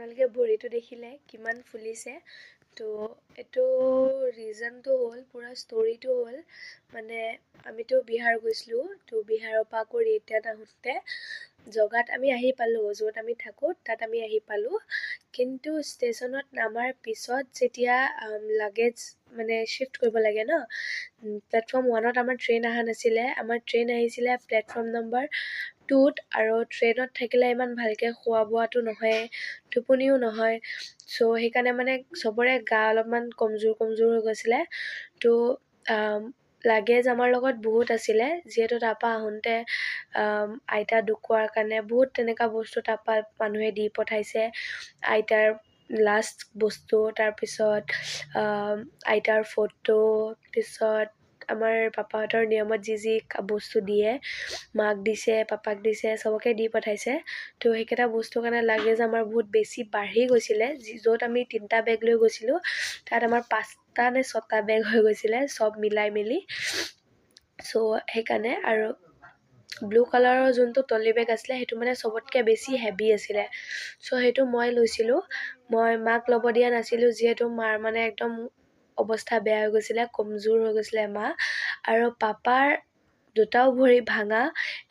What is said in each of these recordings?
আপোনালোকে ভৰিটো দেখিলে কিমান ফুলিছে। তো এইটো ৰিজনটো হ'ল পূৰা ষ্টৰিটো হ'ল মানে আমিতো বিহাৰ গৈছিলোঁ। তো বিহাৰৰ পৰা আকৌ ৰিটাৰ্ণ আহোঁতে জগাত আমি আহি পালোঁ, য'ত আমি থাকোঁ তাত আমি আহি পালোঁ। কিন্তু ষ্টেচনত নামাৰ পিছত যেতিয়া লাগেজ মানে শ্বিফ্ট কৰিব লাগে ন, প্লেটফৰ্ম 1ত আমাৰ ট্ৰেইন অহা নাছিলে। আমাৰ ট্ৰেইন আহিছিলে প্লেটফৰ্ম নম্বৰ 2ত। আৰু ট্ৰেইনত থাকিলে ইমান ভালকৈ খোৱা বোৱাটো নহয়, টোপনিও নহয়। চ' সেইকাৰণে মানে চবৰে গা অলপমান কমজোৰ হৈ গৈছিলে। তো লাগেজ আমাৰ লগত বহুত আছিলে, যিহেতু তাৰপৰা আহোঁতে আইতা ঢুকোৱাৰ কাৰণে বহুত তেনেকুৱা বস্তু তাৰপৰা মানুহে দি পঠাইছে। আইতাৰ লাষ্ট বস্তু, তাৰপিছত আইতাৰ ফটো, পিছত আমাৰ পাপাহঁতৰ নিয়মত যি বস্তু দিয়ে, মাক দিছে, পাপাক দিছে, চবকে দি পঠাইছে। তো সেইকেইটা বস্তুৰ কাৰণে লাগেজ আমাৰ বহুত বেছি বাঢ়ি গৈছিলে। য'ত আমি 3টা বেগ লৈ গৈছিলোঁ তাত আমাৰ 5টা নে 6টা বেগ হৈ গৈছিলে, চব মিলাই মেলি। চ' সেইকাৰণে আৰু ব্লু কালাৰৰ যোনটো ট্ৰলি বেগ আছিলে সেইটো মানে চবতকৈ বেছি হেভি আছিলে। চ' সেইটো মই লৈছিলোঁ। মই মাক ল'ব দিয়া নাছিলোঁ, যিহেতু মাৰ মানে একদম অৱস্থা বেয়া হৈ গৈছিলে, কমজোৰ হৈ গৈছিলে মা। আৰু পাপাৰ দুটাও ভৰি ভাঙা,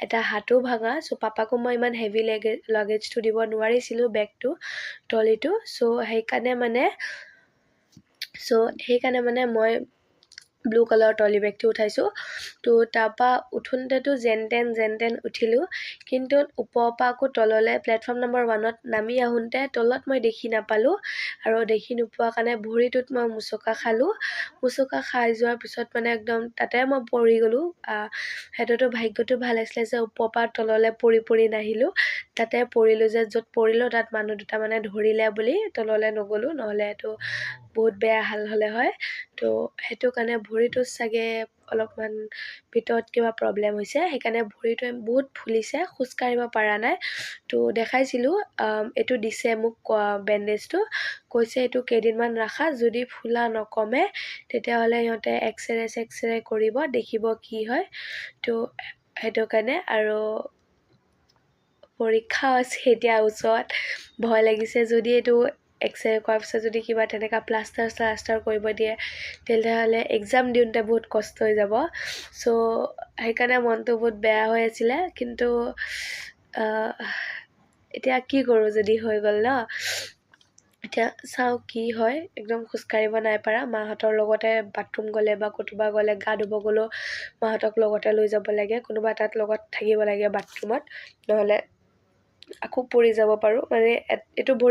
এটা হাতো ভাঙা। চ' পাপাকো মই ইমান হেভি লাগেজটো দিব নোৱাৰিছিলোঁ, বেগটো, ট্ৰলিটো। সেইকাৰণে মানে মই ব্লু কালাৰৰ ট্ৰলি বেগটো উঠাইছোঁ। তো তাৰপৰা উঠোঁতেতো যেন তেন উঠিলোঁ। কিন্তু ওপৰৰ পৰা আকৌ তললৈ প্লেটফৰ্ম নম্বৰ 1ত নামি আহোঁতে তলত মই দেখি নাপালোঁ। আৰু দেখি নোপোৱাৰ কাৰণে ভৰিটোত মই মোচকা খালোঁ। মোচকা খাই যোৱাৰ পিছত মানে একদম তাতে মই পৰি গ'লোঁ। সেইটোতো ভাগ্যটো ভাল আছিলে যে ওপৰৰ পৰা তললৈ পৰি নাহিলোঁ। তাতে পৰিলোঁ যে, য'ত পৰিলোঁ তাত মানুহ দুটা মানে ধৰিলে বুলি তললৈ নগ'লোঁ, নহ'লেতো বহুত বেয়া হাল হ'লে হয়। তো সেইটো কাৰণে ভৰিটো চাগে অলপমান ভিতৰত কিবা প্ৰব্লেম হৈছে, সেইকাৰণে ভৰিটো বহুত ফুলিছে, খোজকাঢ়িব পৰা নাই। তো দেখাইছিলোঁ, এইটো দিছে মোক বেণ্ডেজটো, কৈছে এইটো কেইদিনমান ৰাখা, যদি ফুলা নকমে তেতিয়াহ'লে সিহঁতে এক্সৰে কৰিব, দেখিব কি হয়। তো সেইটো কাৰণে আৰু পৰীক্ষাও আছে এতিয়া ওচৰত, ভয় লাগিছে। যদি এইটো এক্সৰে কৰাৰ পিছত যদি কিবা তেনেকুৱা প্লাষ্টাৰ কৰিব দিয়ে তেতিয়াহ'লে এক্সাম দিওঁতে বহুত কষ্ট হৈ যাব। চ' সেইকাৰণে মনটো বহুত বেয়া হৈ আছিলে। কিন্তু এতিয়া কি কৰোঁ, যদি হৈ গ'ল ন, এতিয়া চাওঁ কি হয়। একদম খোজকাঢ়িব নাই পৰা। মাহঁতৰ লগতে বাথৰুম গ'লে বা ক'তোবা গ'লে, গা ধুব গ'লেও মাহঁতক লগতে লৈ যাব লাগে, কোনোবা এটাত লগত থাকিব লাগে বাথৰুমত, নহ'লে আকৌ পৰি যাব পাৰোঁ। মানে এইটো